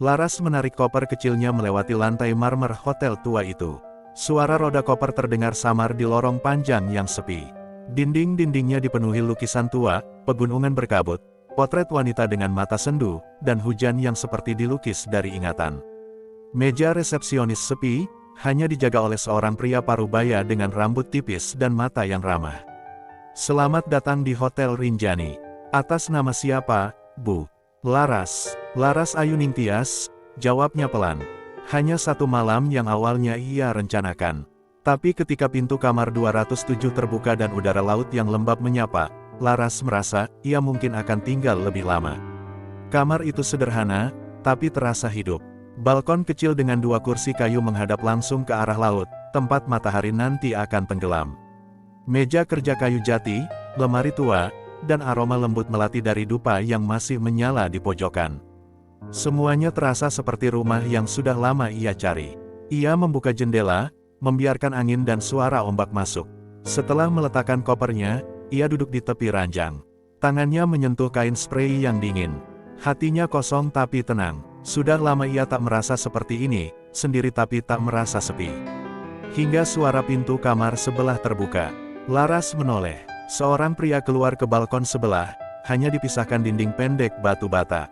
Laras menarik koper kecilnya melewati lantai marmer hotel tua itu. Suara roda koper terdengar samar di lorong panjang yang sepi. Dinding-dindingnya dipenuhi lukisan tua, pegunungan berkabut, potret wanita dengan mata sendu, dan hujan yang seperti dilukis dari ingatan. Meja resepsionis sepi, hanya dijaga oleh seorang pria parubaya dengan rambut tipis dan mata yang ramah. "Selamat datang di Hotel Rinjani. Atas nama siapa, Bu?" "Laras. Laras Ayuning Tias," jawabnya pelan. Hanya satu malam yang awalnya ia rencanakan. Tapi ketika pintu kamar 207 terbuka dan udara laut yang lembab menyapa, Laras merasa ia mungkin akan tinggal lebih lama. Kamar itu sederhana, tapi terasa hidup. Balkon kecil dengan 2 kursi kayu menghadap langsung ke arah laut, tempat matahari nanti akan tenggelam. Meja kerja kayu jati, lemari tua, dan aroma lembut melati dari dupa yang masih menyala di pojokan. Semuanya terasa seperti rumah yang sudah lama ia cari. Ia membuka jendela, membiarkan angin dan suara ombak masuk. Setelah meletakkan kopernya, ia duduk di tepi ranjang. Tangannya menyentuh kain sprei yang dingin. Hatinya kosong tapi tenang. Sudah lama ia tak merasa seperti ini, sendiri tapi tak merasa sepi. Hingga suara pintu kamar sebelah terbuka. Laras menoleh. Seorang pria keluar ke balkon sebelah, hanya dipisahkan dinding pendek batu bata.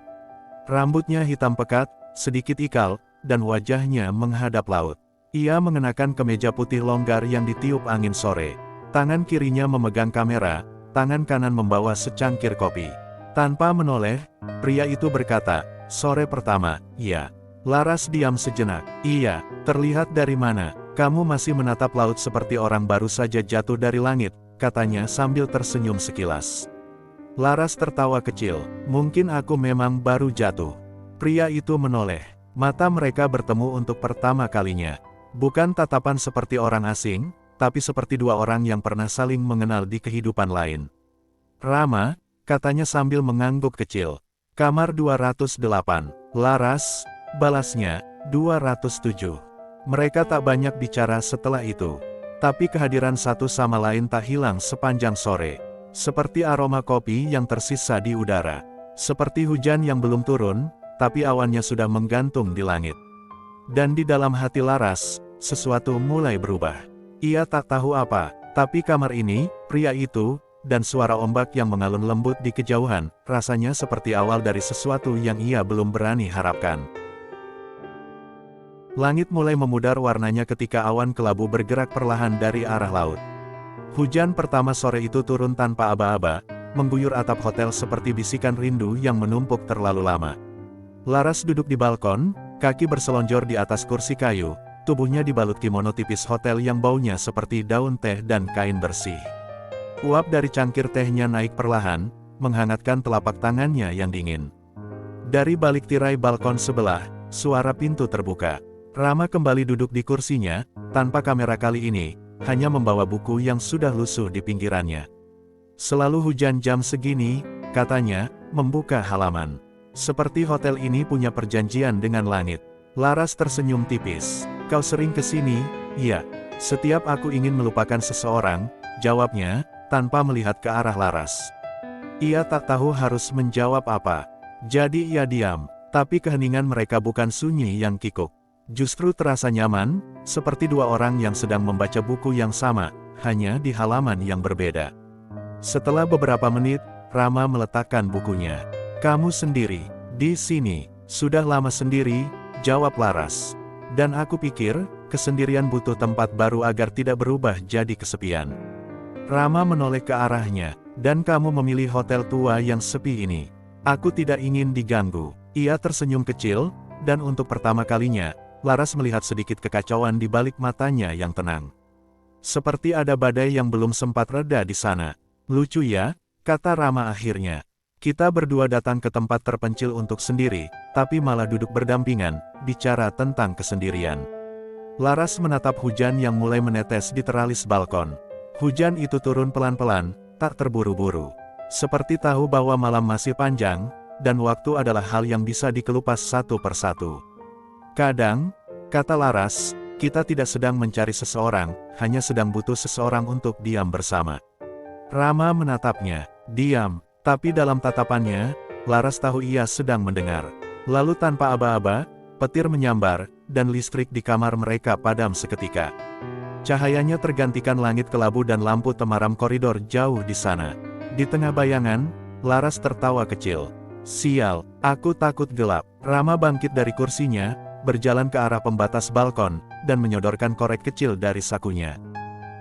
Rambutnya hitam pekat, sedikit ikal, dan wajahnya menghadap laut. Ia mengenakan kemeja putih longgar yang ditiup angin sore. Tangan kirinya memegang kamera, tangan kanan membawa secangkir kopi. Tanpa menoleh, pria itu berkata, "Sore pertama, iya." Laras diam sejenak. "Iya, terlihat dari mana? Kamu masih menatap laut seperti orang baru saja jatuh dari langit," katanya sambil tersenyum sekilas. Laras tertawa kecil. "Mungkin aku memang baru jatuh." Pria itu menoleh. Mata mereka bertemu untuk pertama kalinya. Bukan tatapan seperti orang asing, tapi seperti dua orang yang pernah saling mengenal di kehidupan lain. "Rama," katanya sambil mengangguk kecil. "Kamar 208. Laras," balasnya, 207. Mereka tak banyak bicara setelah itu. Tapi kehadiran satu sama lain tak hilang sepanjang sore. Seperti aroma kopi yang tersisa di udara. Seperti hujan yang belum turun, tapi awannya sudah menggantung di langit. Dan di dalam hati Laras, sesuatu mulai berubah. Ia tak tahu apa, tapi kamar ini, pria itu, dan suara ombak yang mengalun lembut di kejauhan, rasanya seperti awal dari sesuatu yang ia belum berani harapkan. Langit mulai memudar warnanya ketika awan kelabu bergerak perlahan dari arah laut. Hujan pertama sore itu turun tanpa aba-aba, mengguyur atap hotel seperti bisikan rindu yang menumpuk terlalu lama. Laras duduk di balkon, kaki berselonjor di atas kursi kayu, tubuhnya dibalut kimono tipis hotel yang baunya seperti daun teh dan kain bersih. Uap dari cangkir tehnya naik perlahan, menghangatkan telapak tangannya yang dingin. Dari balik tirai balkon sebelah, suara pintu terbuka. Rama kembali duduk di kursinya, tanpa kamera kali ini, hanya membawa buku yang sudah lusuh di pinggirannya. "Selalu hujan jam segini," katanya, membuka halaman. "Seperti hotel ini punya perjanjian dengan langit." Laras tersenyum tipis. "Kau sering kesini?" "Iya. Setiap aku ingin melupakan seseorang," jawabnya, tanpa melihat ke arah Laras. Ia tak tahu harus menjawab apa. Jadi ia diam, tapi keheningan mereka bukan sunyi yang kikuk. Justru terasa nyaman, seperti dua orang yang sedang membaca buku yang sama, hanya di halaman yang berbeda. Setelah beberapa menit, Rama meletakkan bukunya. "Kamu sendiri, di sini." "Sudah lama sendiri," jawab Laras. "Dan aku pikir, kesendirian butuh tempat baru agar tidak berubah jadi kesepian." Rama menoleh ke arahnya. "Dan kamu memilih hotel tua yang sepi ini." "Aku tidak ingin diganggu." Ia tersenyum kecil, dan untuk pertama kalinya, Laras melihat sedikit kekacauan di balik matanya yang tenang. Seperti ada badai yang belum sempat reda di sana. "Lucu ya," kata Rama akhirnya. "Kita berdua datang ke tempat terpencil untuk sendiri, tapi malah duduk berdampingan, bicara tentang kesendirian." Laras menatap hujan yang mulai menetes di teralis balkon. Hujan itu turun pelan-pelan, tak terburu-buru. Seperti tahu bahwa malam masih panjang, dan waktu adalah hal yang bisa dikelupas satu persatu. "Kadang," kata Laras, "kita tidak sedang mencari seseorang, hanya sedang butuh seseorang untuk diam bersama." Rama menatapnya, diam, tapi dalam tatapannya, Laras tahu ia sedang mendengar. Lalu tanpa aba-aba, petir menyambar, dan listrik di kamar mereka padam seketika. Cahayanya tergantikan langit kelabu dan lampu temaram koridor jauh di sana. Di tengah bayangan, Laras tertawa kecil. Sial, aku takut gelap. Rama bangkit dari kursinya, berjalan ke arah pembatas balkon, dan menyodorkan korek kecil dari sakunya.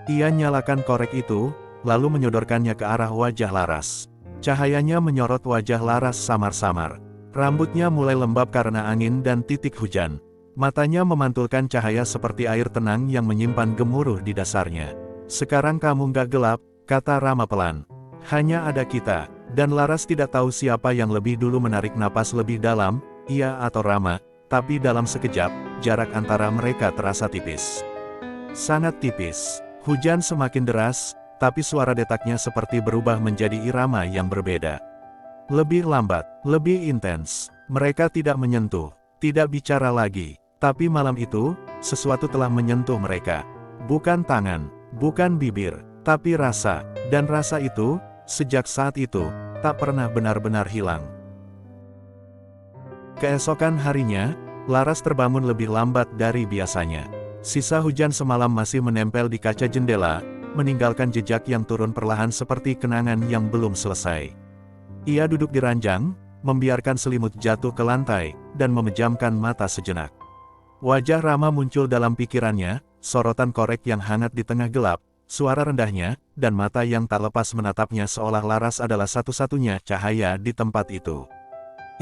Ia nyalakan korek itu, lalu menyodorkannya ke arah wajah Laras. Cahayanya menyorot wajah Laras samar-samar. Rambutnya mulai lembab karena angin dan titik hujan. Matanya memantulkan cahaya seperti air tenang yang menyimpan gemuruh di dasarnya. Sekarang kamu gak gelap, kata Rama pelan. Hanya ada kita. Dan Laras tidak tahu siapa yang lebih dulu menarik napas lebih dalam, ia atau Rama, tapi dalam sekejap, jarak antara mereka terasa tipis. Sangat tipis. Hujan semakin deras, tapi suara detaknya seperti berubah menjadi irama yang berbeda. Lebih lambat, lebih intens. Mereka tidak menyentuh, tidak bicara lagi. Tapi malam itu, sesuatu telah menyentuh mereka. Bukan tangan, bukan bibir, tapi rasa. Dan rasa itu, sejak saat itu, tak pernah benar-benar hilang. Keesokan harinya, Laras terbangun lebih lambat dari biasanya. Sisa hujan semalam masih menempel di kaca jendela, meninggalkan jejak yang turun perlahan seperti kenangan yang belum selesai. Ia duduk di ranjang, membiarkan selimut jatuh ke lantai, dan memejamkan mata sejenak. Wajah Rama muncul dalam pikirannya, sorotan korek yang hangat di tengah gelap, suara rendahnya, dan mata yang tak lepas menatapnya seolah Laras adalah satu-satunya cahaya di tempat itu.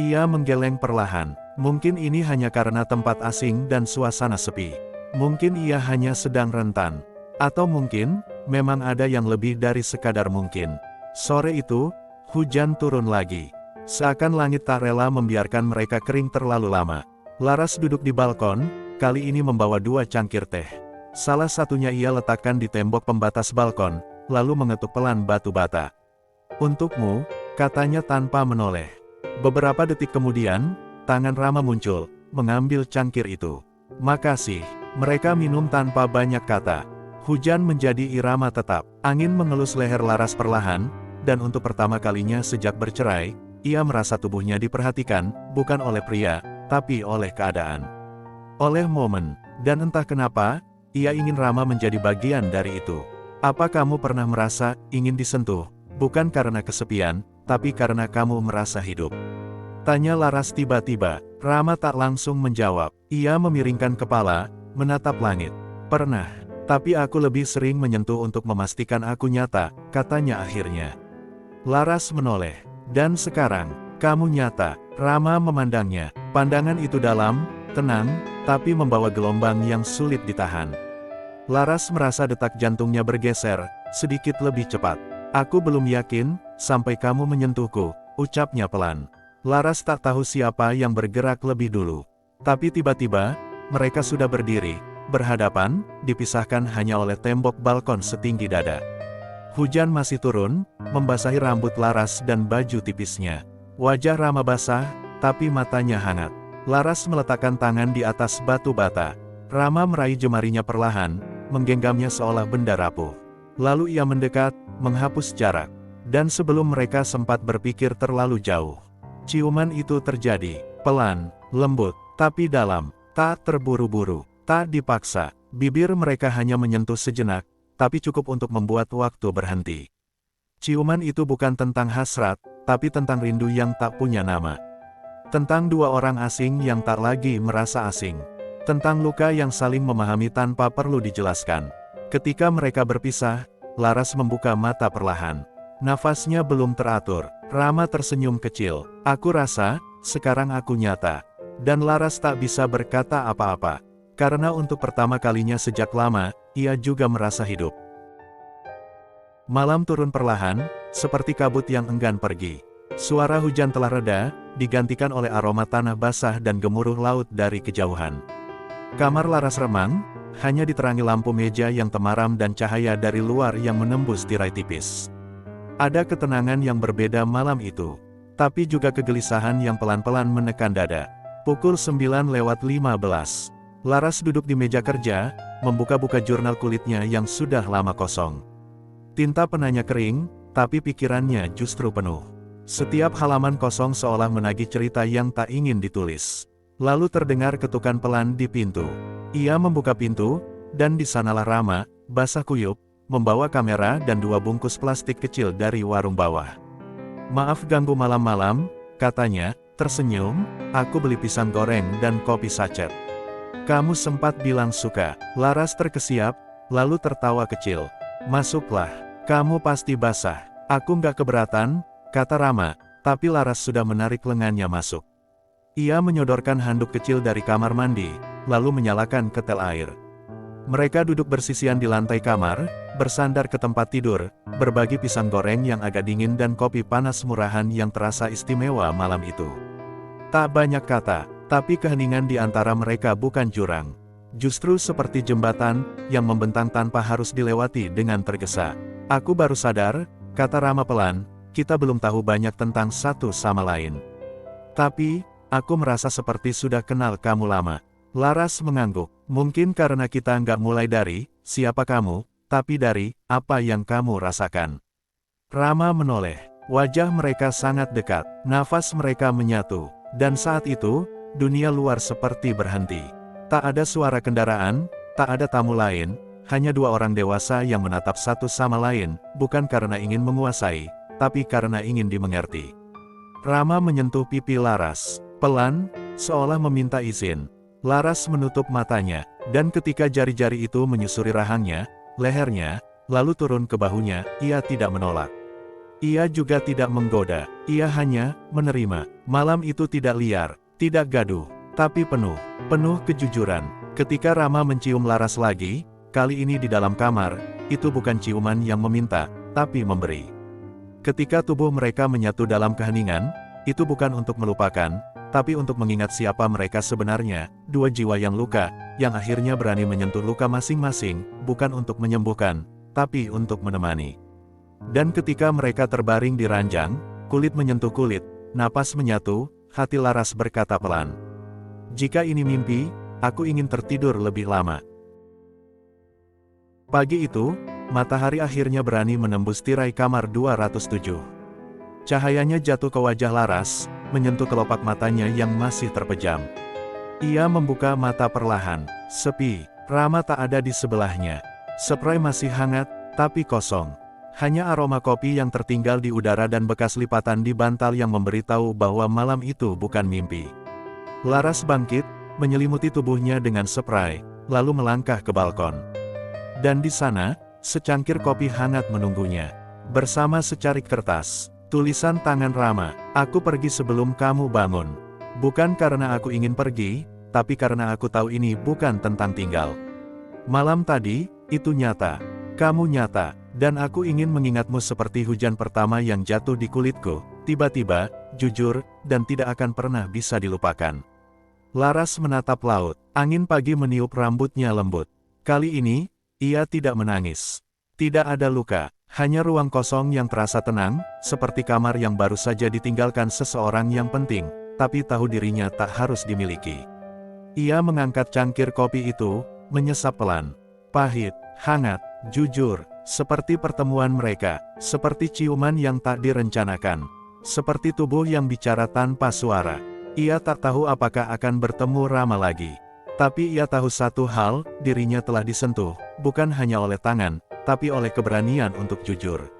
Ia menggeleng perlahan. Mungkin ini hanya karena tempat asing dan suasana sepi. Mungkin ia hanya sedang rentan. Atau mungkin, memang ada yang lebih dari sekadar mungkin. Sore itu, hujan turun lagi. Seakan langit tak rela membiarkan mereka kering terlalu lama. Laras duduk di balkon, kali ini membawa 2 cangkir teh. Salah satunya ia letakkan di tembok pembatas balkon, lalu mengetuk pelan batu bata. Untukmu, katanya tanpa menoleh. Beberapa detik kemudian, tangan Rama muncul, mengambil cangkir itu. Makasih, mereka minum tanpa banyak kata. Hujan menjadi irama tetap, angin mengelus leher Laras perlahan, dan untuk pertama kalinya sejak bercerai, ia merasa tubuhnya diperhatikan, bukan oleh pria, tapi oleh keadaan. Oleh momen, dan entah kenapa, ia ingin Rama menjadi bagian dari itu. Apa kamu pernah merasa ingin disentuh, bukan karena kesepian, tapi karena kamu merasa hidup? Tanya Laras tiba-tiba. Rama tak langsung menjawab. Ia memiringkan kepala, menatap langit. Pernah, tapi aku lebih sering menyentuh untuk memastikan aku nyata, katanya akhirnya. Laras menoleh. Dan sekarang, kamu nyata. Rama memandangnya. Pandangan itu dalam, tenang, tapi membawa gelombang yang sulit ditahan. Laras merasa detak jantungnya bergeser, sedikit lebih cepat. Aku belum yakin, sampai kamu menyentuhku, ucapnya pelan. Laras tak tahu siapa yang bergerak lebih dulu. Tapi tiba-tiba, mereka sudah berdiri, berhadapan, dipisahkan hanya oleh tembok balkon setinggi dada. Hujan masih turun, membasahi rambut Laras dan baju tipisnya. Wajah Rama basah, tapi matanya hangat. Laras meletakkan tangan di atas batu bata. Rama meraih jemarinya perlahan, menggenggamnya seolah benda rapuh. Lalu ia mendekat, menghapus jarak. Dan sebelum mereka sempat berpikir terlalu jauh, ciuman itu terjadi, pelan, lembut, tapi dalam, tak terburu-buru, tak dipaksa. Bibir mereka hanya menyentuh sejenak, tapi cukup untuk membuat waktu berhenti. Ciuman itu bukan tentang hasrat, tapi tentang rindu yang tak punya nama. Tentang 2 orang asing yang tak lagi merasa asing. Tentang luka yang saling memahami tanpa perlu dijelaskan. Ketika mereka berpisah, Laras membuka mata perlahan. Nafasnya belum teratur. Rama tersenyum kecil. Aku rasa, sekarang aku nyata. Dan Laras tak bisa berkata apa-apa. Karena untuk pertama kalinya sejak lama, ia juga merasa hidup. Malam turun perlahan, seperti kabut yang enggan pergi. Suara hujan telah reda, digantikan oleh aroma tanah basah dan gemuruh laut dari kejauhan. Kamar Laras remang, hanya diterangi lampu meja yang temaram dan cahaya dari luar yang menembus tirai tipis. Ada ketenangan yang berbeda malam itu, tapi juga kegelisahan yang pelan-pelan menekan dada. Pukul 9:15. Laras duduk di meja kerja, membuka-buka jurnal kulitnya yang sudah lama kosong. Tinta penanya kering, tapi pikirannya justru penuh. Setiap halaman kosong seolah menagih cerita yang tak ingin ditulis. Lalu terdengar ketukan pelan di pintu. Ia membuka pintu, dan di sanalah Rama, basah kuyup, membawa kamera dan 2 bungkus plastik kecil dari warung bawah. "Maaf ganggu malam-malam," katanya, tersenyum, "aku beli pisang goreng dan kopi sachet." "Kamu sempat bilang suka." Laras terkesiap, lalu tertawa kecil. "Masuklah, kamu pasti basah." "Aku nggak keberatan," kata Rama, tapi Laras sudah menarik lengannya masuk. Ia menyodorkan handuk kecil dari kamar mandi, lalu menyalakan ketel air. Mereka duduk bersisian di lantai kamar, bersandar ke tempat tidur, berbagi pisang goreng yang agak dingin dan kopi panas murahan yang terasa istimewa malam itu. Tak banyak kata, tapi keheningan di antara mereka bukan jurang. Justru seperti jembatan, yang membentang tanpa harus dilewati dengan tergesa. "Aku baru sadar," kata Rama pelan, "kita belum tahu banyak tentang satu sama lain. Tapi, aku merasa seperti sudah kenal kamu lama." Laras mengangguk. "Mungkin karena kita nggak mulai dari, siapa kamu, tapi dari, apa yang kamu rasakan." Rama menoleh. Wajah mereka sangat dekat, nafas mereka menyatu, dan saat itu, dunia luar seperti berhenti. Tak ada suara kendaraan, tak ada tamu lain, hanya 2 orang dewasa yang menatap satu sama lain, bukan karena ingin menguasai, tapi karena ingin dimengerti. Rama menyentuh pipi Laras, pelan, seolah meminta izin. Laras menutup matanya, dan ketika jari-jari itu menyusuri rahangnya, lehernya, lalu turun ke bahunya, ia tidak menolak. Ia juga tidak menggoda, ia hanya menerima. Malam itu tidak liar, tidak gaduh, tapi penuh kejujuran. Ketika Rama mencium Laras lagi, kali ini di dalam kamar, itu bukan ciuman yang meminta, tapi memberi. Ketika tubuh mereka menyatu dalam keheningan, itu bukan untuk melupakan, tapi untuk mengingat siapa mereka sebenarnya, 2 jiwa yang luka, yang akhirnya berani menyentuh luka masing-masing, bukan untuk menyembuhkan, tapi untuk menemani. Dan ketika mereka terbaring di ranjang, kulit menyentuh kulit, napas menyatu, hati Laras berkata pelan, "Jika ini mimpi, aku ingin tertidur lebih lama." Pagi itu, matahari akhirnya berani menembus tirai kamar 207. Cahayanya jatuh ke wajah Laras, menyentuh kelopak matanya yang masih terpejam. Ia membuka mata perlahan, sepi, Rama tak ada di sebelahnya. Spray masih hangat, tapi kosong. Hanya aroma kopi yang tertinggal di udara dan bekas lipatan di bantal yang memberitahu bahwa malam itu bukan mimpi. Laras bangkit, menyelimuti tubuhnya dengan spray, lalu melangkah ke balkon. Dan di sana, secangkir kopi hangat menunggunya. Bersama secarik kertas, tulisan tangan Rama, "Aku pergi sebelum kamu bangun. Bukan karena aku ingin pergi, tapi karena aku tahu ini bukan tentang tinggal. Malam tadi, itu nyata. Kamu nyata, dan aku ingin mengingatmu seperti hujan pertama yang jatuh di kulitku, tiba-tiba, jujur, dan tidak akan pernah bisa dilupakan." Laras menatap laut, angin pagi meniup rambutnya lembut. Kali ini, ia tidak menangis. Tidak ada luka. Hanya ruang kosong yang terasa tenang, seperti kamar yang baru saja ditinggalkan seseorang yang penting, tapi tahu dirinya tak harus dimiliki. Ia mengangkat cangkir kopi itu, menyesap pelan. Pahit, hangat, jujur, seperti pertemuan mereka, seperti ciuman yang tak direncanakan, seperti tubuh yang bicara tanpa suara. Ia tak tahu apakah akan bertemu Rama lagi. Tapi ia tahu satu hal, dirinya telah disentuh, bukan hanya oleh tangan, tapi oleh keberanian untuk jujur.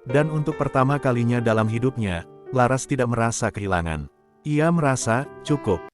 Dan untuk pertama kalinya dalam hidupnya, Laras tidak merasa kehilangan. Ia merasa cukup.